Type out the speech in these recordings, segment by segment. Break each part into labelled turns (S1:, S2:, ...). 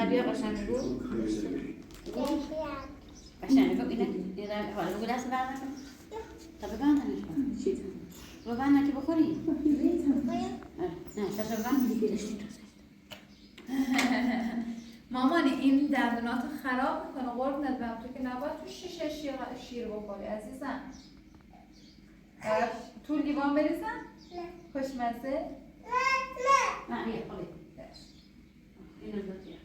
S1: بیا قشنگ بگو. قشنگ بگو اینه حالا بگو دست بر نکن. تا ببندنش کن. ببندن که بخوری. نه چطور ببند؟
S2: مامانی این دندوناتو خراب میکنه قربونت برم تو که نباید تو شیشه شیر بخوری عزیزم. تو لیوان بریزم؟ نه. خوشمزه؟
S1: نه بیا خالی. اینو بگیر.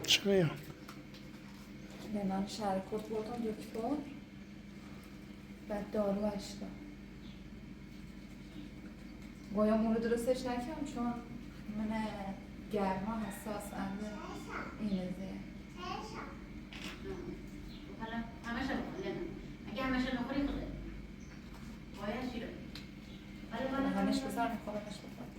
S3: چرا؟
S2: من شرکت بردم دکتر بعد دارو اشتا گویامون رو درستش نکنم چون من گرما حساس انده این زیه
S1: حالا همشه بخوری اگه همشه بخوری خوده باید شیره
S2: همش بسر میخوابمش بخواد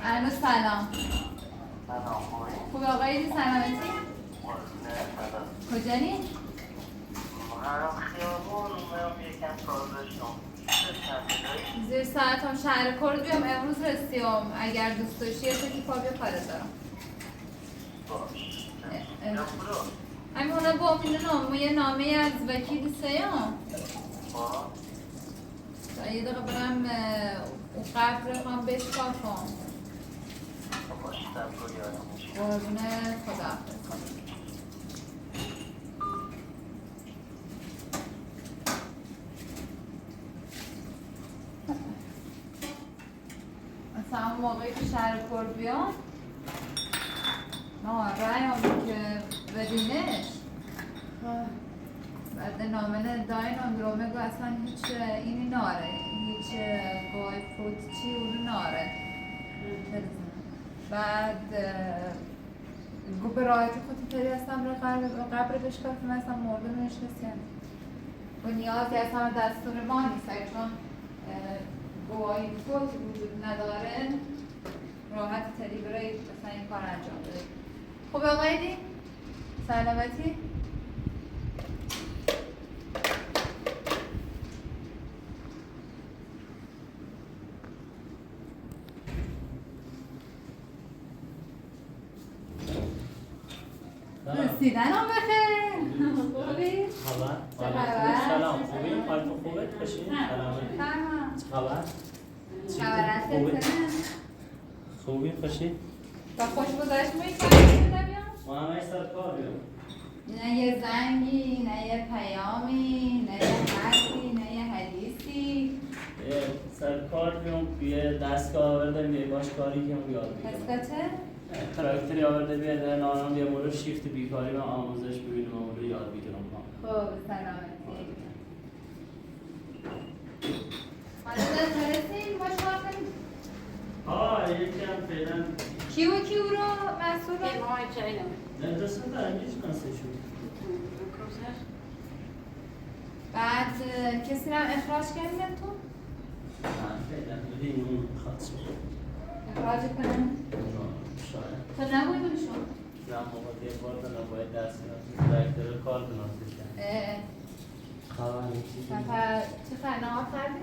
S2: الو سلام خوب آقایی سلامتی؟ کجانی؟ زیر ساعتم شهر کرد بیام امروز رسیم اگر دوست داشتی یه تکی پا بیا کار دارم همونه با امینه یه نامه از وکیل سیام یه دقیقه برم اون قبر هم بشکافم قربونه خدا حافظ مثلا اون موقعی که شهر کرد بیام رأیم که بدینش بعد نامن داین اندرومگو اصلا هیچ اینی ناره هیچ گوی فروت چی اونو ناره بعد گو به راحتی خودی تری هستم رو قبر بشکافیم اصلا مرده نشستیم و نیازی از همه دستور ما نیست چون گوهای فوت وجود نداره راحت تری برای مثلا این کار انجام بده خوب آقای دی؟ سلامتی؟ رسیدن هم بخیر خوبی؟
S4: سلام خوبی؟ حالتون خوبه؟ خوشی؟
S2: تمام
S4: چه خبر؟
S2: خبرت
S4: خوبی؟ خوشی؟
S2: با خوش گذاشت میکنم
S4: ما همه سر کار بیام
S2: نه یه زنگی، نه یه پیامی، نه یه حرفی، نه یه حدیثی
S4: سر کار بیام یه دستگاه آوردم یه باش کاری که هم یاد بگیرم
S2: دستگاه چه؟
S4: تراکتری آورده بیاد نانم یه مورد شیفت بیکاری و آموزش ببینم و مورد یاد بگیرم
S2: خب سلامتی حالا دسترسیم باش کار کنیم
S4: یکی هم فعلا
S2: کیو رو مسئول
S1: که مای چای نمید
S4: دستم در هیچ کنسه شد
S2: بعد کسی رو هم اخراج کردیم تو؟
S4: فعلا بودیم اون خواهد شد
S2: اخراج کنم؟
S4: شاید
S2: تو نبوی بودشون؟
S4: نه موقع یه بار دارم باید دستی تراکتر کار بناسه کرد خبر
S2: چه خرنامه کردی؟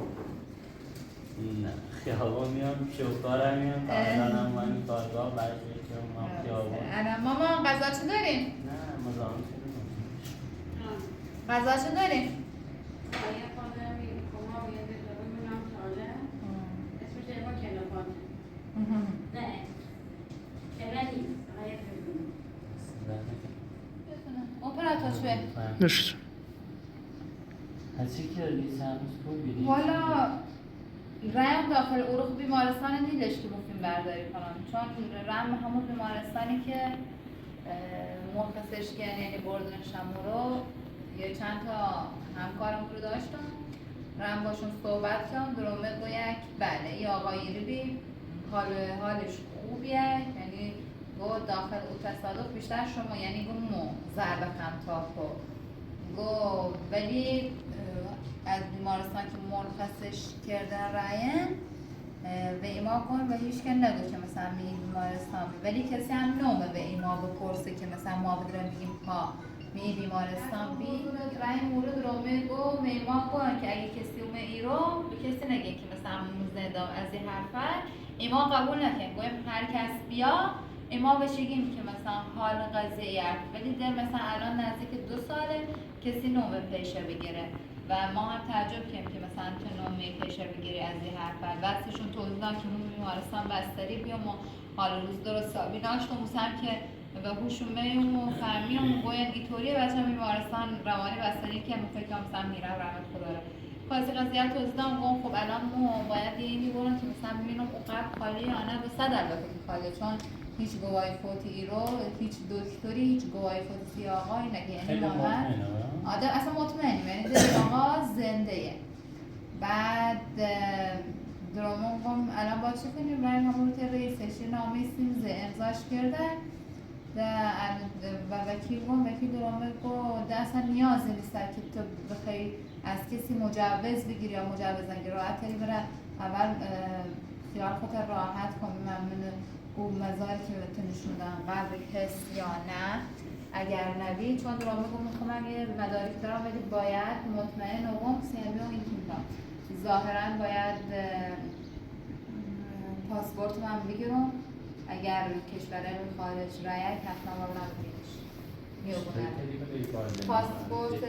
S4: نه خیابان میام شوکارم میام قبلا هم من کارگاه برای که ما خیابان
S2: ماما غذا چه داریم؟
S4: نه مزاحم شدیم
S2: غذا چه داریم؟
S1: یه خانمی کما بیاد بذارم میونم ساله اسمش ایما کلافانه نه کلا نیست آیا
S2: اپراتور
S3: نشد
S4: هرچی که ریز هنوز خوب بیدیم
S2: والا رم داخل اروخ بیمارستان نیدش که بکنیم برداری کنم چون رم همون بیمارستانی که مرخصش کردن یعنی بردنشم رو یه چند تا همکارم رو داشتم رم باشون صحبت کردم درومه گویک بله ای آقایی رو بی حالش خوبیه یعنی گو داخل او تصادف بیشتر شما یعنی گو مو ضربه خمتاپو گو ولی از بیمارستان که مرخصش کردن راین و ایما کن و هیچ که نگو که مثلا می بیمارستان ولی کسی هم نومه به ایما بپرسه که مثلا ما بدرم بگیم پا می بیمارستان بی رای مورد رومه گو میما کن که اگه کسی اومه ایرو به کسی نگه که مثلا موزه دام از این حرفه ایما قبول نکن گویم هر کس بیا ایما بشگیم که مثلا حال قضیه حرف ولی در مثلا الان نزدیک 2 ساله کسی نومه پیشه بگیره و ما هم تعجب کردیم که مثلا تو نومه پیشه بگیری از این حرفه وقتشون توضیح دادن که اون بیمارستان بستری بیام و حال روز درست سابی داشتم موسم که و هوشومه و فهمیم و گوین ایطوریه بچه بیمارستان روانی بستنی که فکر کنم مثلا میرم رحمت خدا رو خواهی قضیت توضیدم گم خب الان مو باید یه اینی برون که مثلا ببینم اقرب خالی یا نه به 100 البته که خالی چون هیچ گواهی فوتی رو هیچ دکتری هیچ گواهی فوتی سیاهایی نگه یعنی ماهر آدم اصلا مطمئنیم یعنی در آقا زنده بعد درامون گم الان با چه کنیم رای همون رئیسش نامه سیمزه امضاش کرده و وکیل درامه گو اصلا نیازی نیست که تو بخوای از کسی مجوز بگیری یا مجوز نگیری راحت تری بره اول خیال خود راحت کنی من او مزاری که بهتون نشوندم قبل هست یا نه اگر نبی چون درامه گو میخوام اگه مدارک دارم ولی باید مطمئن و گم سیمی و این کنم ظاهرا باید پاسپورت من بگیرم اگر کشور خارج رایت حتما باید بگیرش پاسپورت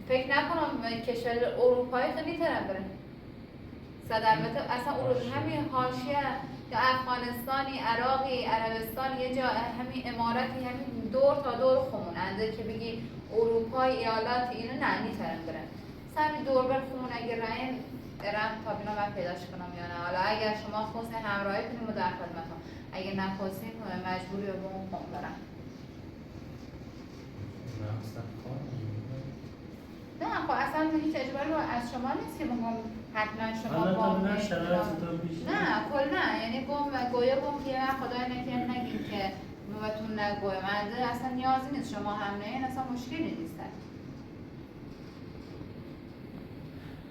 S2: فکر نکنم کشور اروپایی خیلی ترم بره البته اصلا همین حاشیه یا افغانستانی، عراقی، عربستان یه جا همین اماراتی همین دور تا دور خموننده که بگی اروپا ایالات اینو نه نیترم برن سمی دور بر خمون اگر راین برم تا بینا من پیداش کنم یا نه حالا اگر شما خواستین همراهی کنیم و در خدمتم اگر نخواستین مجبوری رو به اون خون برم نه خب اصلا هیچ اجباری از شما نیست که بگم حتما شما با نه کل نه یعنی گویه که خدای نکرد نگیم که بهتون نگویه منده اصلا نیازی نیست شما هم نه اصلا مشکلی نیست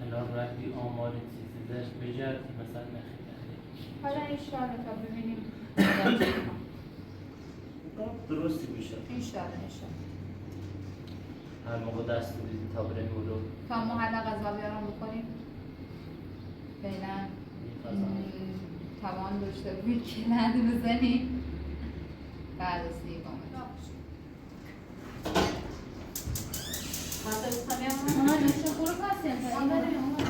S4: الان رفتی آمار چیزی داشت بجرد که مثلا نخیلی
S2: حالا ایشالا تا ببینیم
S4: درستی میشه
S2: ایشالا
S4: هر موقع دست دیدی تا بریم رو
S2: تا محل غذا بیارم بکنیم فعلا توان داشته بود که لند بزنیم بعد از دیگه
S1: Ona nesse puro paciente. Ona rumbo.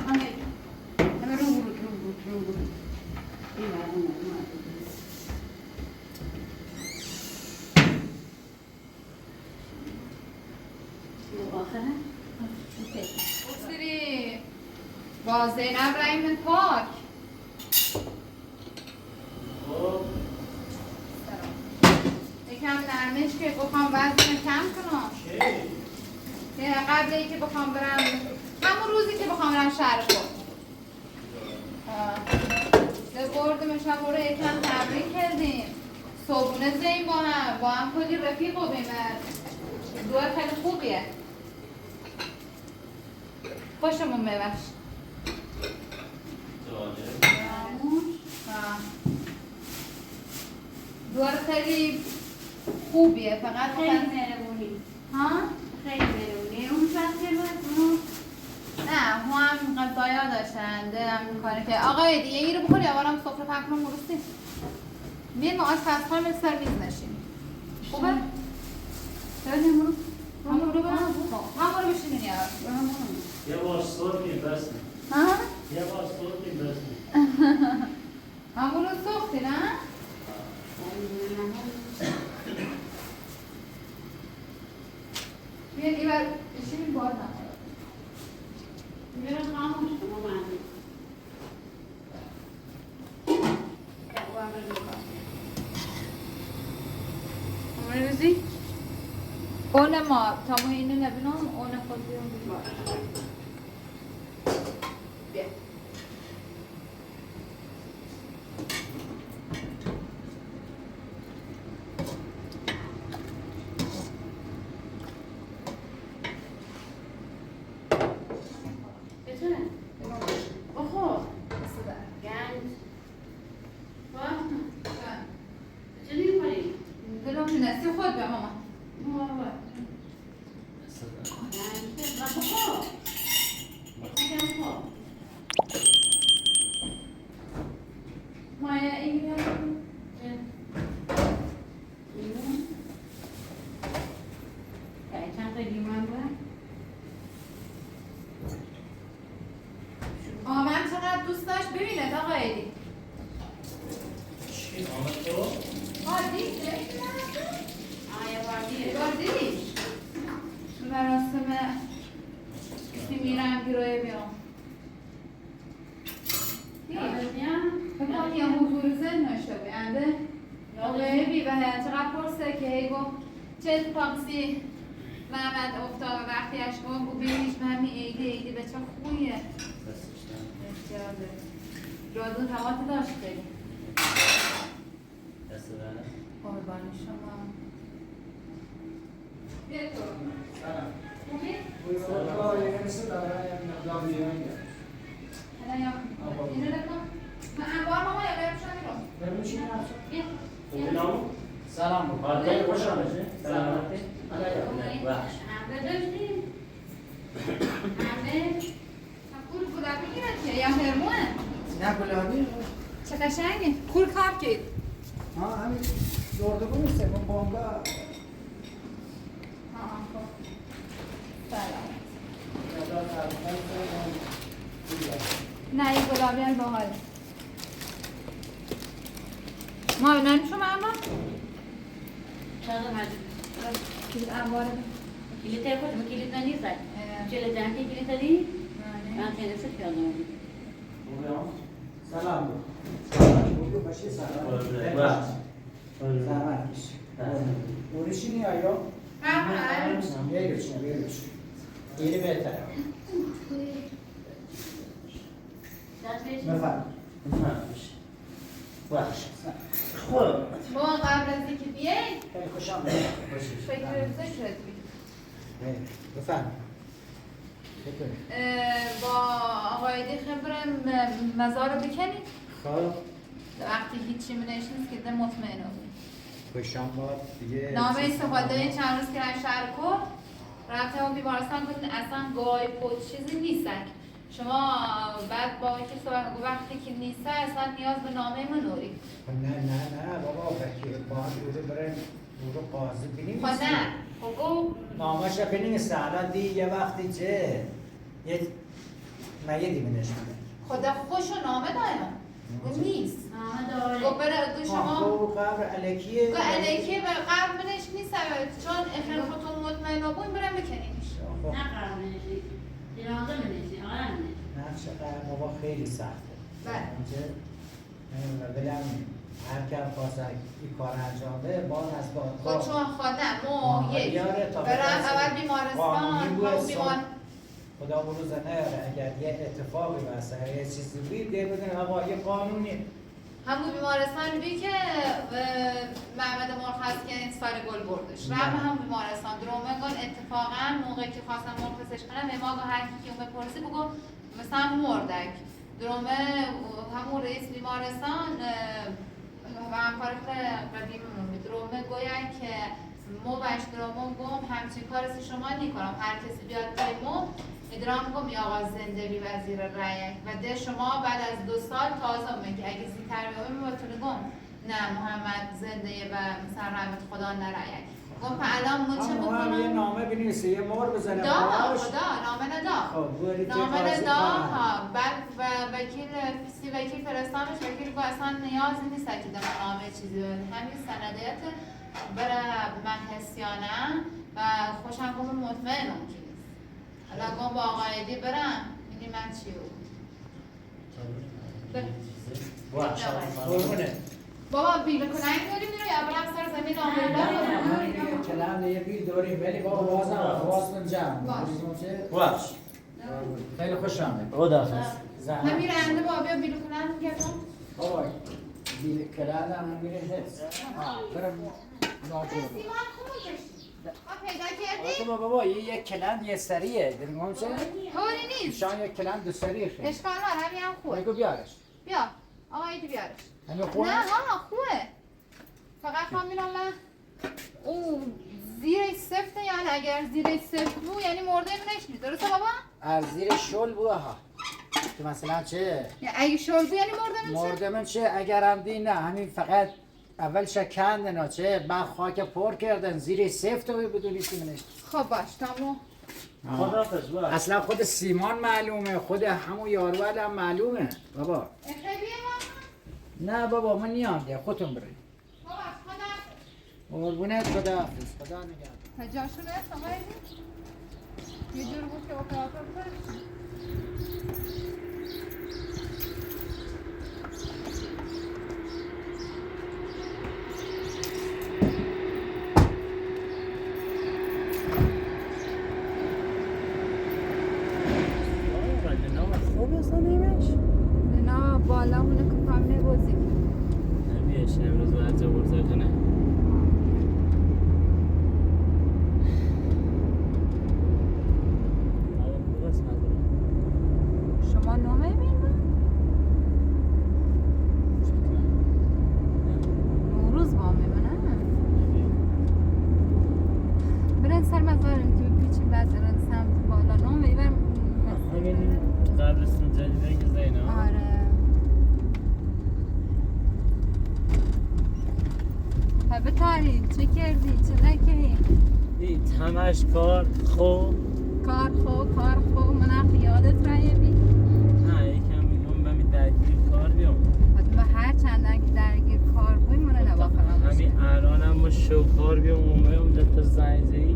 S2: سری با زینب رحیم پاک یکم نرمش که بخوام وزن کم کنم قبل اینکه بخوام برم همون روزی که بخوام برم شهر خود بردمش هم رو یکم تمرین کردیم صبحونه زیم با هم کلی رفیق و بیمر دوه خیلی خوبیه خوشمون میوش دوار خیلی خوبیه فقط
S1: خیلی مهربونی
S2: ها؟
S1: خیلی مهربونی اون شخصی بود
S2: نه هم غذایا داشتن هم کاری که آقای دیگه ای رو بخوری آوارم سفره پکنم مرستی میریم ما آشپزخونه مثل سرویس نشیم خوبه؟ ببینیم همون رو بشینین یار
S4: یه بار سرکیم بسیم
S2: ها؟
S4: یه بار سرکیم بسیم
S2: همون رو سختی نه؟ بیاید این بر بشینیم باز نمارد
S1: میرم خاموش شما معنی
S2: روزی؟ اون ما تا ما اینو نبینم اون خود بیام بیار بیا
S1: بتونه بخور گند چجوری می‌خوری؟
S2: دلم تونستی خود به ماما مایا این
S1: چند تا لیمون بود؟
S2: من چقدر دوست داشت ببینه آقا ایدی
S4: چی آمد تو؟
S2: دیدی؟
S1: یه بار دیگه
S2: دیدی؟ مراسم میرم گروه بیام فکرم یه حضور ذهن داشته بینده آقای بی و چقدر پرسه که هی گفت چه اتفاقی محمد افتاد وقتی اشکان گفت بینیش من ایدی به چه خویه بسیار جادون تماتی داشت خیلی
S4: دست بره
S2: قربان شما بیا تو خوبی؟ اینو نکن من انبار ماما یا برم شما میرم
S3: سلام
S4: خاطر خوش آمدید سلامتی وحش
S2: کور گلابی میگیرد که یا هرمونه
S3: نه گلابی
S2: چه قشنگه کور کار کید
S3: همین دوردگون سوم بانگا
S2: خب سلام نه این گلابی هم باحال ما بینم شما اما
S1: چند تا مجبور
S2: کلید انباره
S1: کلیت خود کلیت نیست چه جنگی کلیت دی؟ من تنسه پیادم
S3: سلام بگو باشی سلام
S4: وحش
S3: زحمت کش نورشینی آیا؟ بیایش خیلی بهتره بفرم
S4: وحش خب
S2: ما قبل از اینکه بیای
S3: خیلی خوش آمدید
S2: فکر ذکرت بید
S3: بفرم
S2: با آقای دی خبرم مزار رو بکنید
S3: خب
S2: وقتی هیچی منش نیست که ده مطمئن بود
S3: خوشم باد دیگه
S2: نامه استفاده چند روز که رفت شهر کن رفته اون بیمارستان گفتن اصلا گای پود چیزی نیستن شما بعد با اینکه صحبت گفت وقتی که نیسته اصلا نیاز به نامه منوری
S3: نه بابا بکی باید او رو برن او رو قاضی بینیم
S2: خب نه خب
S3: نامش رو بنویسه الان دی یه وقتی چه یه مگه دیمینش میده
S2: خدا خوش و نامه دارم اون نیست
S1: نامه داره
S2: گفت بره شما
S3: خب قبر علکیه
S2: گفت علیکی به قبل منش نیست چون اخیر خودتون مطمئن بودین برم بکنینش
S1: نه قرار نشید جنازه منشید آره منشید
S3: نقش قبر بابا خیلی سخته
S2: بله
S3: نمیدونم دلم هر که خواست این کار انجام ده باز از با
S2: خود چون خودم مو یک برم اول بیمارستان
S3: خدا بروز نیاره اگر یه اتفاقی واسه یه چیزی بود ده بدون آقا یه قانونی
S2: همون بیمارستان بی که محمد مرخص که این سال گل بردش رفت همون بیمارستان درومگان اتفاقا موقعی که خواستم مرخصش کنم به ما هر کی که بپرسی بگو مثلا مردک درومه همون رئیس بیمارستان و همکار قدیممون درومه گوین که مو باش درامون گم همچین کارسی شما نیکنم هر کسی بیاد توی مو ادرام گم یا آقا زنده بی وزیر رایک و ده شما بعد از 2 سال تازه میگه اگه زیتر بیامه میبتونه گم نه محمد زنده و مثلا رحمت خدا نرایک گم پا الان من چه بکنم؟
S3: یه نامه بنویسه یه مور بزنه
S2: دا خدا نامه ندا نامه ندا بعد وکیل فرستانش وکیل با اصلا نیازی نیست که در نامه چیزی همین سندیت برای من حسیانه و خوشم گم مطمئنم که نیست حالا گم با آقای دی برم اینی من چی بود؟ بابا بیل کننگ داریم یا برم سر زمین آمده
S3: کلام یه بیل دوریم ولی با آوازتون جمع
S4: باش
S3: خیلی خوش آمد
S4: خداحافظ
S2: همین رنده بابا بیلو کنن گفتم
S3: بابا بیل کلام هم میره هست برم ناجور
S2: پیدا کردی؟
S3: بابا یک کلند یه سریه درمون چه؟
S2: طوری نیست
S3: شان یک کلند دو سریه خیلی
S2: اشکال نداره همین هم خوبه
S3: بگو بیارش
S2: بیا آقا ایدی بیارش
S3: همین خوبه؟
S2: نه ها خوبه فقط خواهم من او زیرش سفته یعنی اگر زیرش سفت بود یعنی مرده نشنید درسته بابا؟
S3: از زیر شل بوده ها تو مثلا چه؟
S2: اگه شل بود یعنی مرده
S3: مرده من چه؟ اگر هم دی نه همین فقط اول شکندن ها چه؟ بعد خاک پر کردن زیر سفت رو بدونی چی منش
S2: خب باش تمام
S4: خداحافظ باش
S3: اصلا خود سیمان معلومه خود همون یارول هم معلومه بابا نه بابا من نیام دیگه خودتون برید قربونت خداحافظ خدا نگهدار
S2: جاشون هست آقا ایدی؟ یه جور بود که اپراتور کنه نه بالا اونه که کام نبازی
S4: نمیشه امروز باید جبرزه کنه
S2: شما نامه میرون؟ نوروز با میمونه برن سر مزارم که پیچی بعد برن سمت بالا نامه میبرم
S4: همین قبرستون جدیده که زینا
S2: آره بتاری چه کردی چه نکردی
S4: دید همش کار خوب
S2: کار خوب من یادت رایه بی
S4: نه یکم میگم بمی درگیر کار بیام
S2: ما هر چندن که درگیر کار بوی من نباخرم
S4: همین الان هم با شوکار بیام اومدم دتا زنگزهی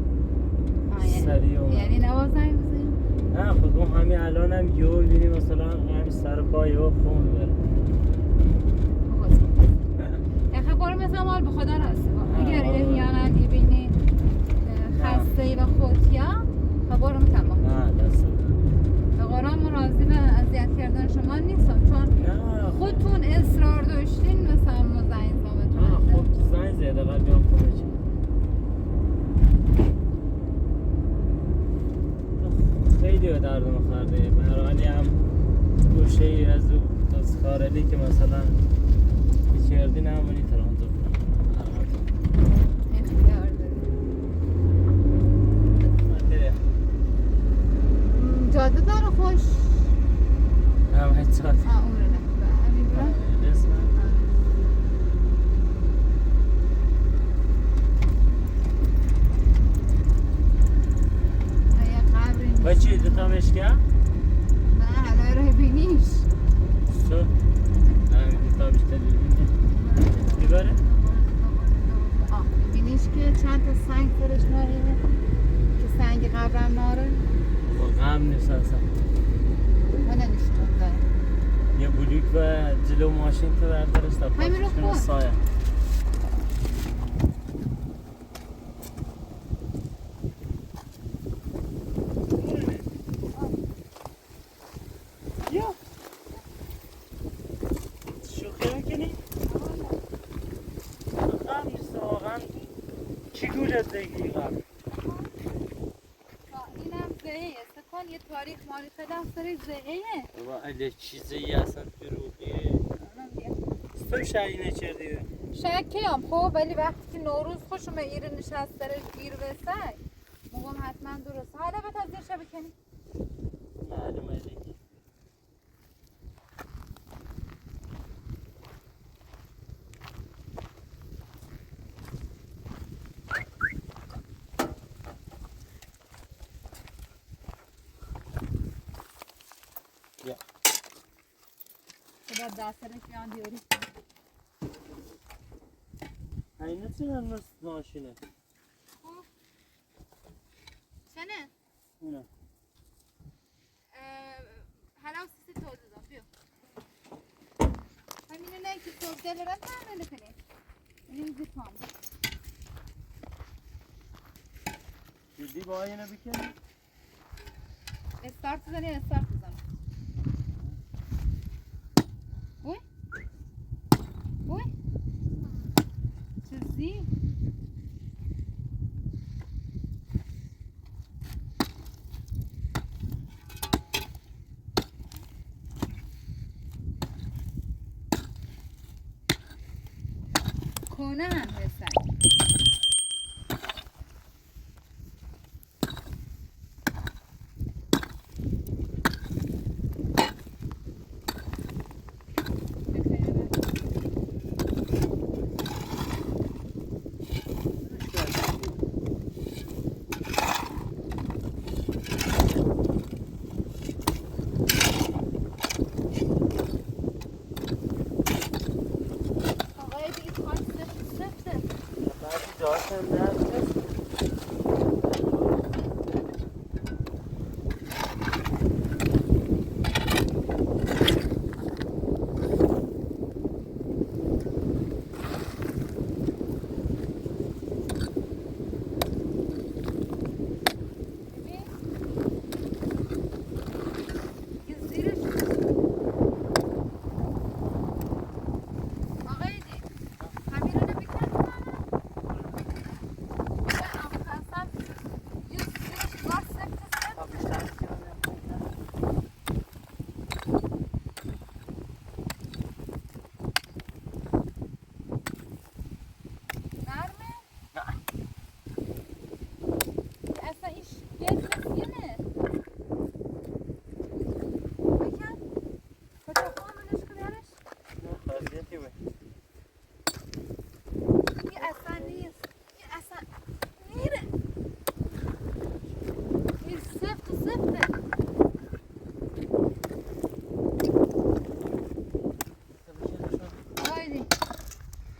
S4: سریع اومد
S2: یعنی نواز زنگ بزنیم
S4: نه خب همین الان هم یول بینیم مثلا همین سر پای ها خون بره
S2: یخه بارو مثل مال به خدا راسته اگر احیانا بینی خسته ای و خودیا خبرم تمام
S4: نه دست
S2: به قرآن من راضی به اذیت کردن شما نیستم چون خودتون اصرار داشتین مثلا ما زنگ زامتون
S4: خب زنگ زیاده قبل بیام خونه چی خیلی به دردم خورده برانی هم گوشه ای از کارلی که مثلا کردی نمونی ترانزو
S2: اختیار داری جاده داره خوش
S4: هم هیچ ساعت
S2: اون رو نکنه همین برم
S4: با چی دوتا مشکه؟
S2: نه حالا رو بینیش
S4: شو؟ نه دوتا بیشتر ببینی بیباره؟
S2: بینیش که چند تا سنگ سرش ناره که سنگ قبرم ناره
S4: با غم نیست اصلا
S2: من نشون داره
S4: یه بلوک و جلو ماشین تو بردارش تا
S2: همین رو
S4: پاشش کنه
S2: خود.
S4: سایه یا شوخی میکنی؟ غم نیست واقعا چی گوشت بگیری غم
S2: اینم زهه استکان یه تاریخ مالی خدم سر زهه
S4: بابا اگه چیزی اصلا دروغیه تو شایی نچردی
S2: شکیم خب ولی وقتی که نوروز خوشم ایره نشست درش گیر بسای موقعم حتما درست حالا به تازه شب کنی
S4: معلومه دیگه بیا
S2: خدا دسترش بیان دیوری
S4: اینه چه نمست ماشینه
S2: چنه؟
S4: اونه
S2: حالا سیسی توضیح دام بیو همینه نه که توضیح برم تعمل کنی این زیپام
S4: جدی با اینو بکن.
S2: استارت بزنی استارت بزن. اوی اوی چیزی کنه هم رسد.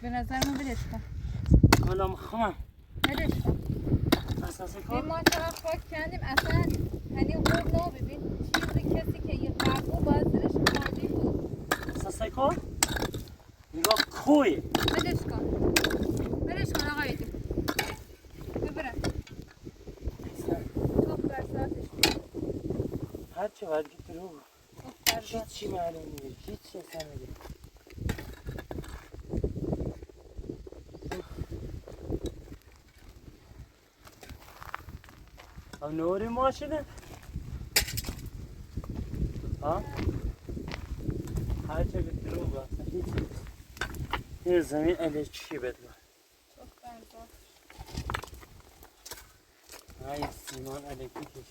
S2: به نظر من بدش کن.
S4: حالا مخمم
S2: بدش کن.
S4: اساسی
S2: ببین
S4: کن.
S2: ما چقدر خاک کندیم اصلا هنی قول نو ببین چیزی کسی که یه قرقو باید زیرش خالی بود.
S4: اساسی کن. نگاه کوی.
S2: بدش کن. بدش کن آقای دی. ببرم. توپ بر ساعتش کن.
S4: هر چه باید گیت رو.
S2: توپ بر ساعت.
S4: هیچی معلوم نیست. هیچی اصلا نگه. نوری ماشینه ها هر چه بیتر رو باید این زمین علیه چی بدون های سیمان علیه کشید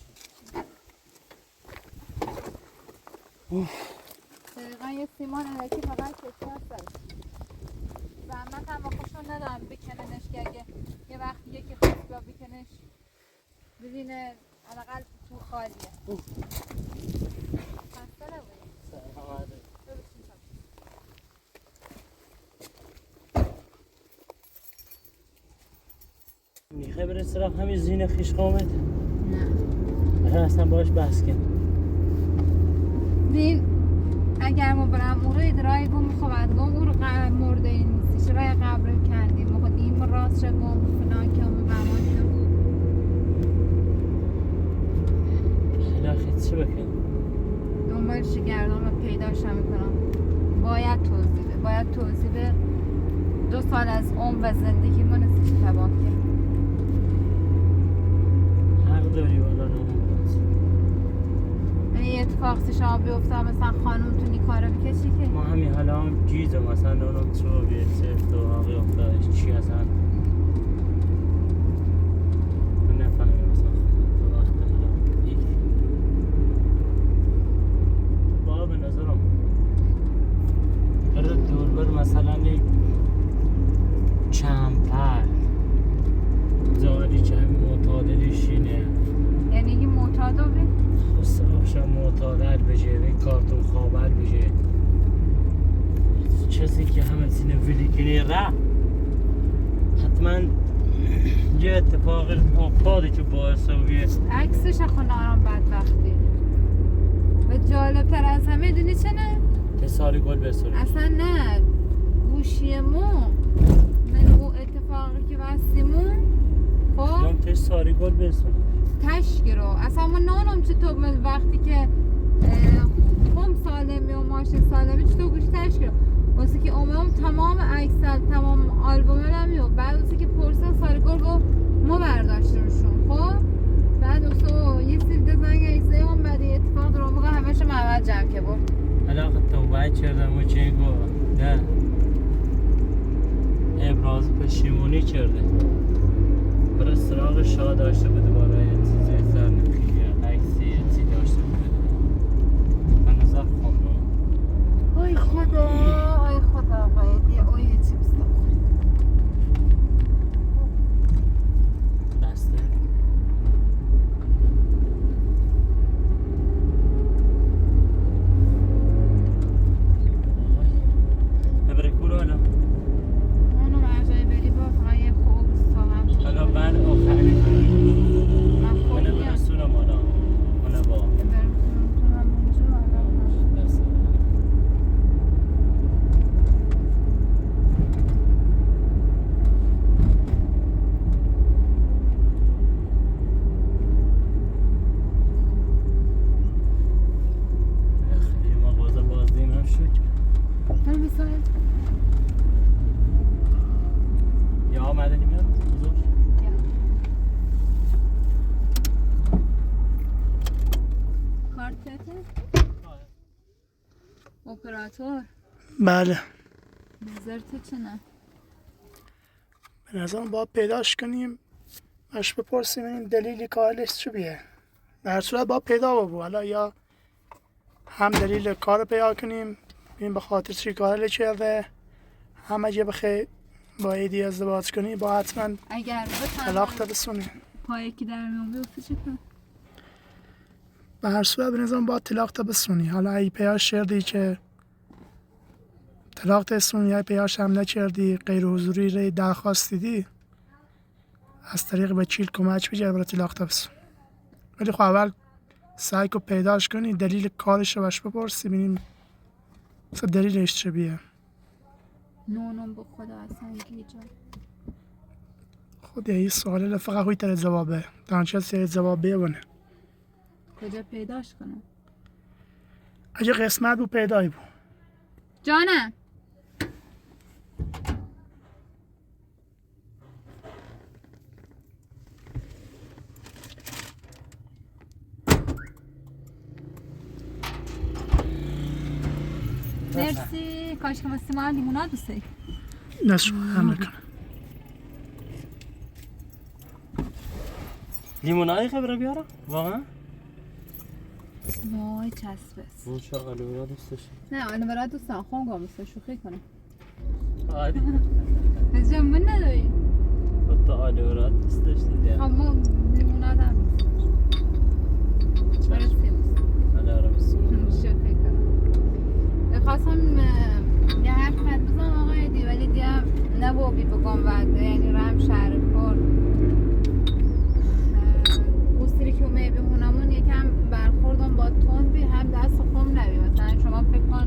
S2: دقیقا یه سیمان علیه فقط کشی هست سرش زحمت هم با خوشون ندارم بکننش که اگه یه وقت یکی خواست با بکنش ببینه حداقل تو خالیه خسته نبایی
S4: میخوای بره سراغ همین زین خیش قامت؟
S2: نه
S4: اصلا باش بحث کن
S2: ببین اگر ما برم او رو ادرای گم خواهد گم او رو مرده این نیستیش رای قبر کندیم ما خود این راست شد گم فلان که همون قمان نبود
S4: خیلی چی بکن؟
S2: دنبالش گردم و پیداش هم میکنم باید توضیح به 2 سال از عمر و زندگی ما نستیش تباه کرد
S4: حق داری والا نمون
S2: یه اتفاق سی شما بیفته مثلا خانوم تو نیکاره بکشی که
S4: ما همین حالا هم جیزه مثلا اونم چرا بیه سفت و آقای افتادش چی اصلا من نفهمیم مثلا تو وقت حالا یک با به نظرم برای دور بر مثلا یک چمپر زاری که همین معتادلش اینه
S2: یعنی این معتادو بی؟
S4: خسته معتادل بشه یک کارتون خوابر بشه چیزی که همه سینه ویلی کنی را حتما یه اتفاق افتاده که باعث بگه
S2: عکسش خونه آرام بدبختی و جالبتر از همه دونی چه نه؟
S4: پساری گل بسوری
S2: اصلا نه گوشی مو من او اتفاقی که بستیمون خب
S4: هم تش ساری گل برسونی
S2: تشک رو اصلا ما نانم چطور وقتی که خم سالمی و ماشین سالمی چطور گوش تشک رو واسه که اومدم تمام عکسل تمام آلبوم هم میو بعد واسه که پرسن ساری گل گفت ما برداشتیمشون خب بعد واسه یه سیل زنگ ایزه هم بعد اتفاق رو موقع همش محمد جمع که بود
S4: علاقه توبه کردم و چی گفت نه ابراز پشیمونی کرده برای سراغ شاه داشته بوده برای چیزی سرنخی یا عکسی چی داشته بوده من نظر خواندم
S2: آی خدا قایدی اوی چی بستم
S4: بسته ببره کورو حالا
S2: اونو مرجعی بری با فقط یه خوب ساهم
S4: حالا بعد آخری
S2: من خوب
S4: منو
S2: میام
S4: برسونم حالا منو با
S2: برم اونجا الان
S4: بس خیلی مغازه بازدیم هم شد
S2: برم بسایم
S4: یا آمدنی میاد بزرگ
S2: کارتته اپراتور
S5: بله
S2: نظر تو چنه
S5: به نظرم باید پیداش کنیم اش بپرسیم این دلیلی کارش چی بیه در صورت باید پیدا بابو حالا یا هم دلیل کار پیدا کنیم ببین به خاطر چی کار کرده هم اگه بخوای با ایدی ازدواج کنی با حتما
S2: اگر
S5: طلاق برسونی
S2: پای کی در میون بیفته چه کن
S5: به هر صورت به نظرم باید طلاق برسونی حالا ای پیاش کردی که طلاق برسونی یا پیاش هم نکردی غیر حضوری ری درخواست دیدی از طریق وکیل کمک بگیر برای طلاق برسون ولی خب اول سعی کن پیداش کنی دلیل کارش رو باش بپرسی ببینیم مثلا دلیلش چه بیه
S2: نونم به خدا اصلا گیجا
S5: خود یه سواله فقط هوی تر جوابه دانچه سه جواب بیونه
S2: کجا پیداش کنم
S5: اگه قسمت بود پیدایی بود
S2: جانم مرسی کاش که مستی ما لیموناد دوسته
S5: دست شما هم نکنه
S4: لیمونایی خبره بیارم واقعا
S2: وای چسبست
S4: اون چه آلوورا دوستش
S2: نه آنو برای دوستان خون گامسته شوخی کنه
S4: عادی
S2: از من نداری
S4: تو آلوورا دوستش دیدیم
S2: اما لیموناد هم نیست برای سیمست
S4: آلوورا بسیم
S2: شوخی کنم خواستم یه حرف بزنم آقای دی ولی دیگه نبابی بگم وعده یعنی رم شهر کار اون سری که اومه بهونمون یکم برخوردم با تون بی هم دست خوم نبی مثلا شما فکر کن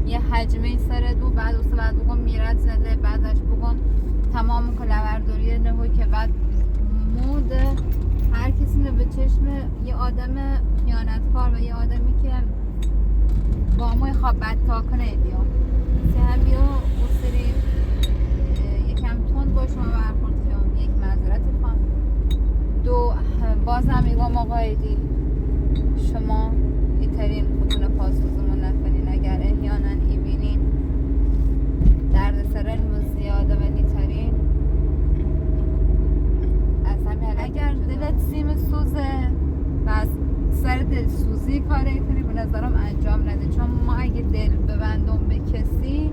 S2: یه حجمه سر دو بعد اوسه بعد بگم میرد زده بعدش بگم تمام کلاوردوری نهوی که بعد مود هر کسی نه به چشم یه آدم خیانتکار و یه آدمی که با ما خواب بدتا کنه دیو سه هم بیو او سری یکم تند با شما برخورد کنم یک معذرت خواهم دو بازم میگم آقای دی شما ایترین خودون پاسخوزمون نکنین اگر احیانا ای بینین درد سرن زیاده و نیترین اگر دلت سیم سوزه و سر دلسوزی کاری کنی به نظرم انجام نده چون ما اگه دل ببندم به کسی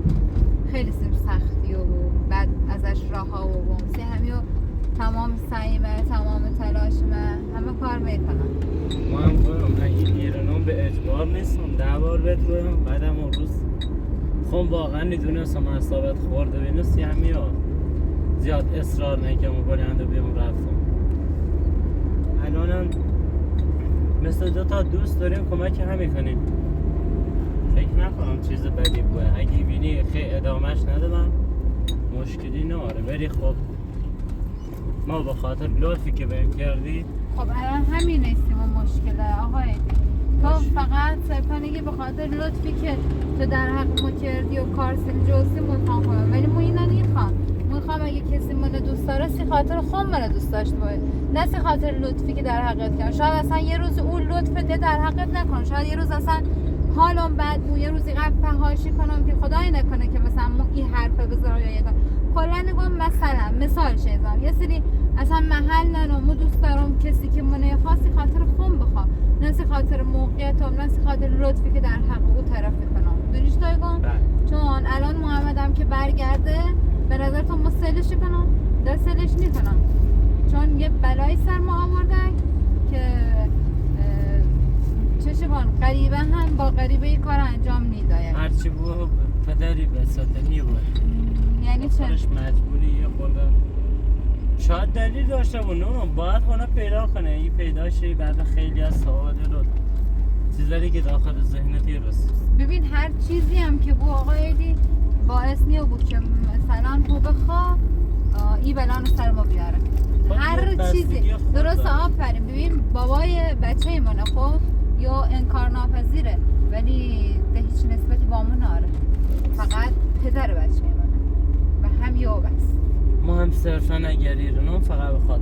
S2: خیلی سیم سختی و بعد ازش راه ها و بمسی همیو تمام سعیمه تمام تلاشمه همه کار میکنم
S4: ما هم کنم اگه ایرانم به اجبار نیستم 10 بار بتونم بعدم اون روز خب واقعا نیدونستم اصابت خورده بینستی همی ها زیاد اصرار نکم و بلند و بیام رفتم الانم مثل 2 تا دوست داریم کمک هم میکنیم فکر نکنم چیز بدی بوده اگه بینی خیلی ادامهش ندادم مشکلی ناره ولی خب ما به خاطر لطفی که بهم کردی
S2: خب الان همین نیستیم و مشکله آقای تو فقط صرفا به خاطر لطفی که تو در حق ما کردی و کارسل جوسی مطمئن کنم، ولی ما اینا نیخوام. میخوام اگه کسی منو دوست داره سی خاطر خود منو دوست داشته باشه، نه سی خاطر لطفی که در حقت کردم. شاید اصلا یه روز اون لطفت در حقت نکنم، شاید یه روز اصلا حالم بد بود، یه روزی قبل فحاشی کنم که خدای نکنه که مثلا ما این حرفه بذارم یا یه کلا نگم مثلا مثال شیزم یه سری اصلا محل ننمو دوست دارم کسی که منو خاصی خاطر خون بخوام، نه سی خاطر موقعیتم، نه سی خاطر لطفی که در حق او طرف میکنم. دونیش تایگم چون الان محمدم که برگرده به نظر تو ما سلش کنم در سلش نیکنم، چون یه بلایی سر ما آوردن که چشمان غریبه هم با غریبه کار انجام نیداید.
S4: هرچی بود پدری بساته میبود،
S2: یعنی چه؟
S4: خودش مجبوری یه خوردن شاید دلیل داشته بود، نونم باید خونه پیدا کنه. این پیدا شی بعد خیلی از سوال رو چیزایی که داخل ذهنتی رسید.
S2: ببین هر چیزی هم که بو آقا ایدی باعث نیو بود که مثلا تو بخوا ای بلان سر ما بیاره. هر چیزی درست آفرین. ببین بابای بچه منه خب یا انکار ناپذیره ولی به هیچ نسبتی با ما ناره، فقط پدر بچه منه و هم یا بس.
S4: ما هم صرفا اگر ایرانم فقط به خاطر